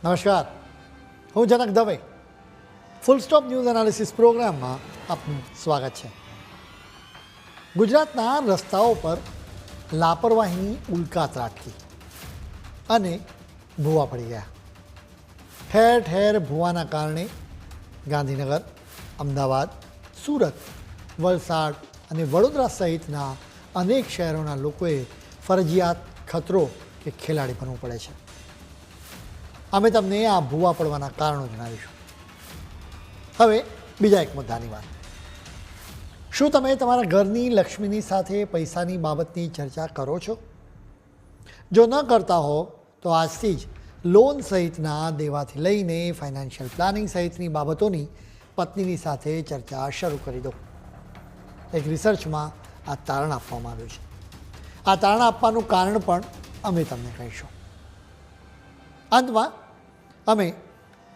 નમસ્કાર, હું Janak Dave. Full stop news analysis પ્રોગ્રામમાં આપનું સ્વાગત છે. ગુજરાતના રસ્તાઓ પર લાપરવાહીની ઉલ્કા ત્રાટકી અને ભૂવા પડી ગયા. ઠેર ઠેર ભૂવાના કારણે ગાંધીનગર, અમદાવાદ, સુરત, વલસાડ અને વડોદરા સહિતના અનેક શહેરોના લોકોએ ફરજિયાત ખતરો કે ખેલાડી બનવું પડે છે. અમે તમને આ ભૂવા પડવાના કારણો જણાવીશું. હવે બીજા એક મુદ્દાની વાત. શું તમે તમારા ઘરની લક્ષ્મીની સાથે પૈસાની બાબતની ચર્ચા કરો છો? જો ન કરતા હો તો આજથી જ લોન સહિતના દેવાથી લઈને ફાઇનાન્શિયલ પ્લાનિંગ સહિતની બાબતોની પત્નીની સાથે ચર્ચા શરૂ કરી દો. એક રિસર્ચમાં આ તારણ આપવામાં આવ્યું છે. આ તારણ આપવાનું કારણ પણ અમે તમને કહીશું. અંતમાં અમે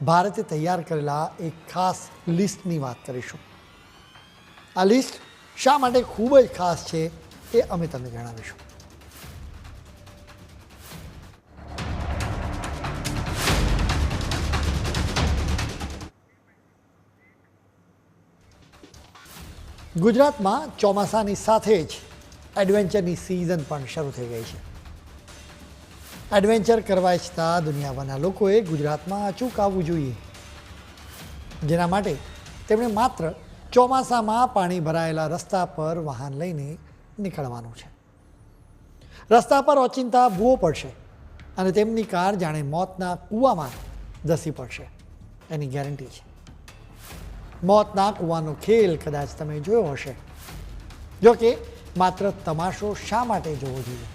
ભારતે તૈયાર કરેલા એક ખાસ લિસ્ટની વાત કરીશું. આ લિસ્ટ શા માટે ખૂબ જ ખાસ છે એ અમે તમને જણાવીશું. ગુજરાતમાં ચોમાસાની સાથે જ એડવેન્ચરની સિઝન પણ શરૂ થઈ ગઈ છે. એડવેન્ચર કરવા ઈચ્છતા દુનિયાભરના લોકોએ ગુજરાતમાં અચૂક આવવું જોઈએ, જેના માટે તેમણે માત્ર ચોમાસામાં પાણી ભરાયેલા રસ્તા પર વાહન લઈને નીકળવાનું છે. રસ્તા પર ઓચિંતા ભૂવો પડશે અને તેમની કાર જાણે મોતના કૂવામાં ધસી પડશે, એની ગેરંટી છે. મોતના કૂવાનો ખેલ કદાચ તમે જોયો હશે. જો કે માત્ર તમાશો શા માટે જોવો જોઈએ?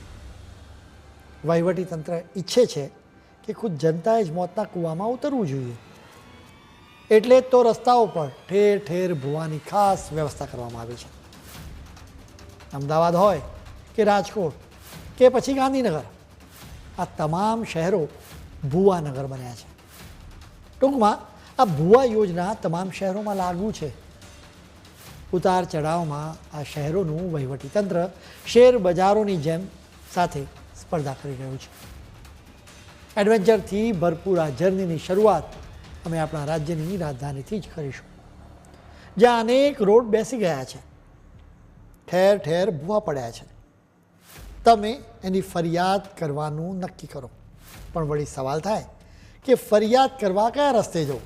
વહીવટીતંત્ર ઈચ્છે છે કે ખુદ જનતાએ જ મોતના કૂવામાં ઉતરવું જોઈએ. એટલે જ તો રસ્તાઓ પર ઠેર ઠેર ભૂવાની ખાસ વ્યવસ્થા કરવામાં આવી છે. અમદાવાદ હોય કે રાજકોટ કે પછી ગાંધીનગર, આ તમામ શહેરો ભૂવાનગર બન્યા છે. ટૂંકમાં આ ભૂવા યોજના તમામ શહેરોમાં લાગુ છે. ઉતાર ચઢાવમાં આ શહેરોનું વહીવટીતંત્ર શેર બજારોની જેમ સાથે સ્પર્ધા કરી રહ્યું છે. એડવેન્ચરથી ભરપૂર આ જર્નીની શરૂઆત અમે આપણા રાજ્યની રાજધાનીથી જ કરીશું, જ્યાં અનેક રોડ બેસી ગયા છે, ઠેર ઠેર ભૂવા પડ્યા છે. તમે એની ફરિયાદ કરવાનું નક્કી કરો, પણ વળી સવાલ થાય કે ફરિયાદ કરવા કયા રસ્તે જવું?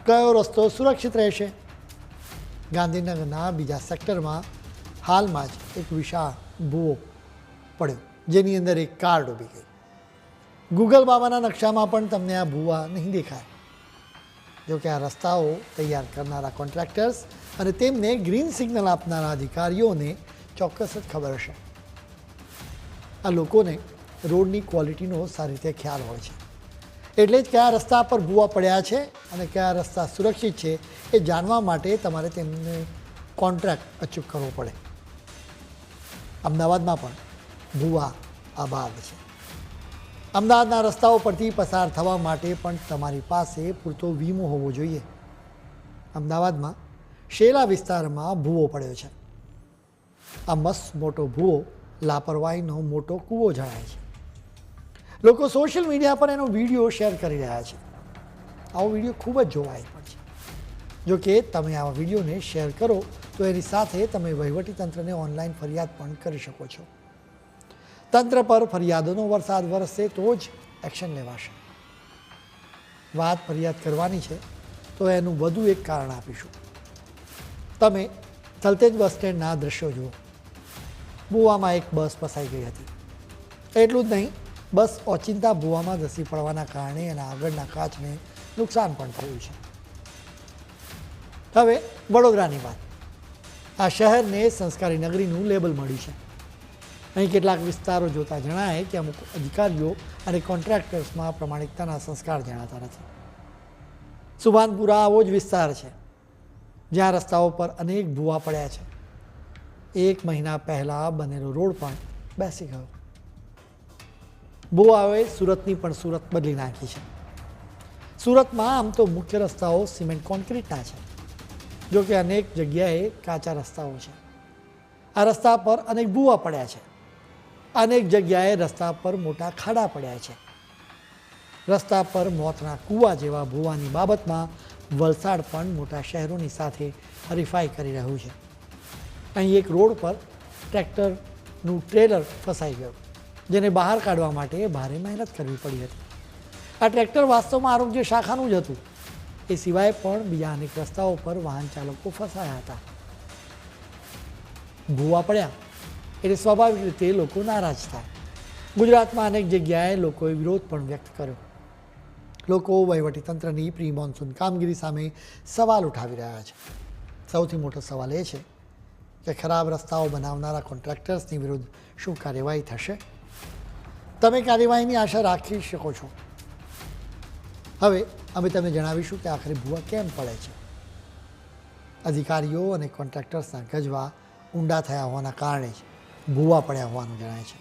કયો રસ્તો સુરક્ષિત રહેશે? ગાંધીનગરના બીજા સેક્ટરમાં હાલમાં જ એક વિશાળ ભૂવો પડ્યો, જેની અંદર એક કાર ડૂબી ગઈ. ગૂગલ બાબાના નકશામાં પણ તમને આ ભૂવા નહીં દેખાય. જોકે આ રસ્તાઓ તૈયાર કરનારા કોન્ટ્રાક્ટર્સ અને તેમને ગ્રીન સિગ્નલ આપનારા અધિકારીઓને ચોક્કસ જ ખબર હશે. આ લોકોને રોડની ક્વોલિટીનો સારી રીતે ખ્યાલ હોય છે. એટલે જ કયા રસ્તા પર ભૂવા પડ્યા છે અને કયા રસ્તા સુરક્ષિત છે એ જાણવા માટે તમારે તેમને કોન્ટ્રાક્ટ અચૂક કરવો પડે. અમદાવાદમાં પણ ભૂવા આબાદ છે. અમદાવાદના રસ્તાઓ પરથી પસાર થવા માટે પણ તમારી પાસે પૂરતો વીમો હોવો જોઈએ. અમદાવાદમાં શેલા વિસ્તારમાં ભૂવો પડ્યો છે. આ મસ્ત મોટો ભૂવો લાપરવાહીનો મોટો કૂવો જણાય છે. લોકો સોશિયલ મીડિયા પર એનો વિડીયો શેર કરી રહ્યા છે. આવો વિડીયો ખૂબ જ જોવાય પણ છે. જો કે તમે આવા વિડીયોને શેર કરો તો એની સાથે તમે વહીવટીતંત્રને ઓનલાઈન ફરિયાદ પણ કરી શકો છો. તંત્ર પર ફરિયાદોનો વરસાદ વરસશે તો જ એક્શન લેવાશે. વાત ફરિયાદ કરવાની છે તો એનું વધુ એક કારણ આપીશું. તમે થલતેજ બસ સ્ટેન્ડના દ્રશ્યો જુઓ. ભૂવામાં એક બસ ફસાઈ ગઈ હતી. એટલું જ નહીં, બસ ઓચિંતા ભૂવામાં ધસી પડવાના કારણે એના આગળના કાચને નુકસાન પણ થયું છે. હવે વડોદરાની વાત. આ શહેરને સંસ્કારી નગરીનું લેબલ મળ્યું છે. અહીં કેટલાક વિસ્તારો જોતા જણાય કે અમુક અધિકારીઓ અને કોન્ટ્રાક્ટર્સમાં પ્રમાણિકતાના સંસ્કાર જણાતા નથી. સુભાનપુરા આવો જ વિસ્તાર છે, જ્યાં રસ્તાઓ પર અનેક ભૂવા પડ્યા છે. 1 મહિના પહેલાં બનેલો રોડ પણ બેસી ગયો. ભૂવાઓએ સુરતની પણ સુરત બદલી નાખી છે. સુરતમાં આમ તો મુખ્ય રસ્તાઓ સિમેન્ટ કોન્ક્રીટના છે, જો કે અનેક જગ્યાએ કાચા રસ્તાઓ છે. આ રસ્તા પર અનેક ભૂવા પડ્યા છે. અનેક જગ્યાએ રસ્તા પર મોટા ખાડા પડ્યા છે. રસ્તા પર મોતના કૂવા જેવા ભૂવાની બાબતમાં વલસાડ પણ મોટા શહેરોની સાથે હરીફાઈ કરી રહ્યું છે. અહીં એક રોડ પર ટ્રેક્ટરનું ટ્રેલર ફસાઈ ગયું, જેને બહાર કાઢવા માટે ભારે મહેનત કરવી પડી હતી. આ ટ્રેક્ટર વાસ્તવમાં આરોગ્ય શાખાનું જ હતું. એ સિવાય પણ બીજા અનેક રસ્તાઓ પર વાહન ચાલકો ફસાયા હતા. ભૂવા પડ્યા એટલે સ્વાભાવિક રીતે લોકો નારાજ થાય. ગુજરાતમાં અનેક જગ્યાએ લોકોએ વિરોધ પણ વ્યક્ત કર્યો. લોકો વહીવટીતંત્રની પ્રી મોન્સૂન કામગીરી સામે સવાલ ઉઠાવી રહ્યા છે. સૌથી મોટો સવાલ એ છે કે ખરાબ રસ્તાઓ બનાવનારા કોન્ટ્રાક્ટર્સની વિરુદ્ધ શું કાર્યવાહી થશે? તમે કાર્યવાહીની આશા રાખી શકો છો. હવે અમે તમને જણાવીશું કે આખરે ભૂવા કેમ પડે છે. અધિકારીઓ અને કોન્ટ્રાક્ટર્સના ગજવા ઊંડા થયા હોવાના કારણે જ ભૂવા પડ્યા હોવાનું જણાય છે.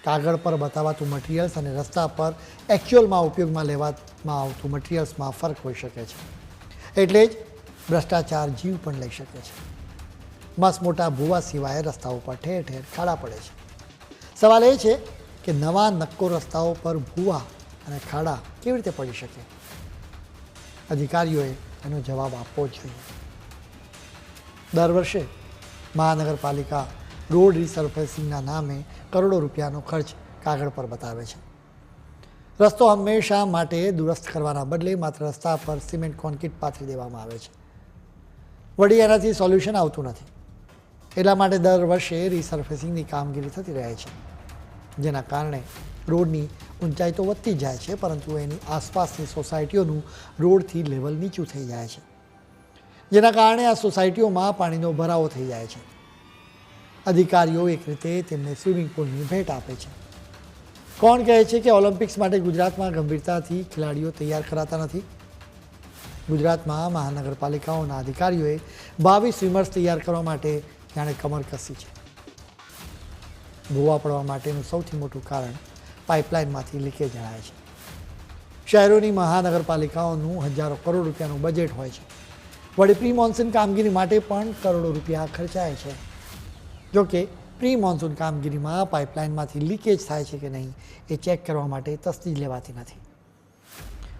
કાગળ પર બતાવાતું મટીરિયલ્સ અને રસ્તા પર એકચ્યુઅલમાં ઉપયોગમાં લેવામાં આવતું મટીરિયલ્સમાં ફરક હોઈ શકે છે. એટલે જ ભ્રષ્ટાચાર જીવ પણ લઈ શકે છે. મસ્ત મોટા ભૂવા સિવાય રસ્તાઓ પર ઠેર ઠેર ખાડા પડે છે. સવાલ એ છે કે નવા નક્કો રસ્તાઓ પર ભૂવા અને ખાડા કેવી રીતે પડી શકે? અધિકારીઓએ એનો જવાબ આપવો જ જોઈએ. દર વર્ષે મહાનગરપાલિકા રોડ રિસર્ફેસિંગના નામે કરોડો રૂપિયાનો ખર્ચ કાગળ પર બતાવે છે. રસ્તો હંમેશા માટે દુરસ્ત કરવાના બદલે માત્ર રસ્તા પર સિમેન્ટ કોન્ક્રીટ પાથરી દેવામાં આવે છે. વળી એનાથી સોલ્યુશન આવતું નથી. એટલા માટે દર વર્ષે રિસર્ફેસિંગની કામગીરી થતી રહે છે, જેના કારણે રોડની ઊંચાઈ તો વધતી જાય છે, પરંતુ એની આસપાસની સોસાયટીઓનું રોડથી લેવલ નીચું થઈ જાય છે, જેના કારણે આ સોસાયટીઓમાં પાણીનો ભરાવો થઈ જાય છે. અધિકારીઓ એક રીતે તેમને સ્વિમિંગ પુલની ભેટ આપે છે. કોણ કહે છે કે ઓલિમ્પિક્સ માટે ગુજરાતમાં ગંભીરતાથી ખેલાડીઓ તૈયાર કરાતા નથી? ગુજરાતમાં મહાનગરપાલિકાઓના અધિકારીઓએ ભાવિ સ્વિમર્સ તૈયાર કરવા માટે જાણે કમર કસી છે. ભૂવા પડવા માટેનું સૌથી મોટું કારણ પાઇપલાઇનમાંથી લીકેજ જણાય છે. શહેરોની મહાનગરપાલિકાઓનું હજારો કરોડ રૂપિયાનું બજેટ હોય છે. વળી પ્રી મોન્સૂન કામગીરી માટે પણ કરોડો રૂપિયા ખર્ચાય છે. જોકે પ્રી મોન્સૂન કામગીરીમાં પાઇપલાઇનમાંથી લીકેજ થાય છે કે નહીં એ ચેક કરવા માટે તસ્દી લેવાતી નથી.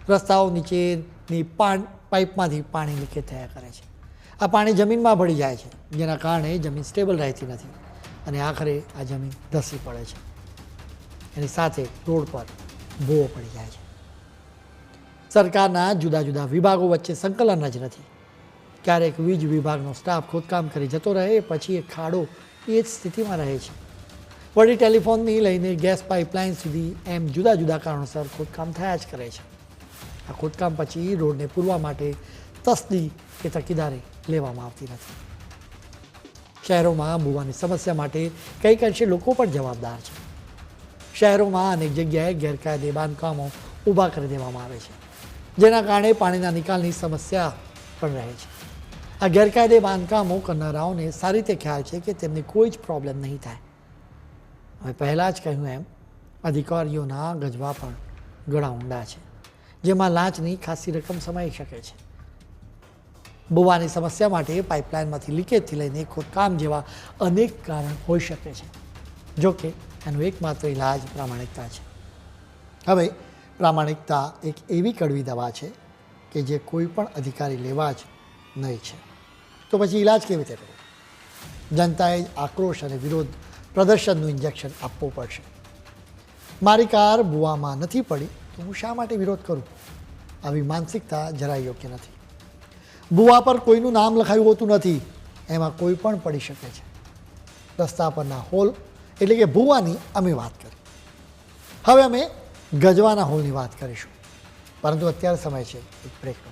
રસ્તાઓ નીચેની પાઇપમાંથી પાણી લીકેજ થયા કરે છે. આ પાણી જમીનમાં ભળી જાય છે, જેના કારણે જમીન સ્ટેબલ રહેતી નથી અને આખરે આ જમીન ધસી પડે છે. એની સાથે રોડ પર ભૂવો પડી જાય છે. સરકારના જુદા જુદા વિભાગો વચ્ચે સંકલન જ નથી. ક્યારેક વીજ વિભાગનો સ્ટાફ ખોદકામ કરી જતો રહે, પછી એ ખાડો એ જ સ્થિતિમાં રહે છે. વળી ટેલિફોનથી લઈને ગેસ પાઇપલાઇન સુધી એમ જુદા જુદા કારણોસર ખોદકામ થયા જ કરે છે. આ ખોદકામ પછી રોડને પૂરવા માટે તસ્દી કે તકેદારી લેવામાં આવતી નથી. શહેરોમાં ભૂવાની સમસ્યા માટે કંઈક અંશે લોકો પણ જવાબદાર છે. શહેરોમાં અનેક જગ્યાએ ગેરકાયદે બાંધકામો ઊભા કરી દેવામાં આવે છે, જેના કારણે પાણીના નિકાલની સમસ્યા પણ રહે છે. આ ગેરકાયદે બાંધકામો કરનારાઓને સારી રીતે ખ્યાલ છે કે તેમને કોઈ જ પ્રોબ્લેમ નહીં થાય. હવે પહેલાં જ કહ્યું એમ અધિકારીઓના ગજવા પણ ઘણા ઊંડા છે, જેમાં લાંચની ખાસી રકમ સમાઈ શકે છે. ભૂવાની સમસ્યા માટે પાઇપલાઇનમાંથી લીકેજથી લઈને ખોદકામ જેવા અનેક કારણ હોઈ શકે છે. જોકે એનું એકમાત્ર ઇલાજ પ્રામાણિકતા છે. હવે પ્રામાણિકતા એક એવી કડવી દવા છે કે જે કોઈ પણ અધિકારી લેવા જ નહીં છે. તો પછી ઇલાજ કેવી રીતે કરવો? જનતાએ આક્રોશ અને વિરોધ પ્રદર્શનનું ઇન્જેક્શન આપવું પડશે. મારી કાર ભૂવામાં નથી પડી તો હું શા માટે વિરોધ કરું? આવી માનસિકતા જરાય યોગ્ય નથી. ભૂવા પર કોઈનું નામ લખાયું હોતું નથી, એમાં કોઈ પણ પડી શકે છે. રસ્તા પરના હોલ એટલે કે ભૂવાની અમે વાત કરી. હવે અમે ગજવાના હોલની વાત કરીશું, પરંતુ અત્યારે સમય છે એક બ્રેકનો.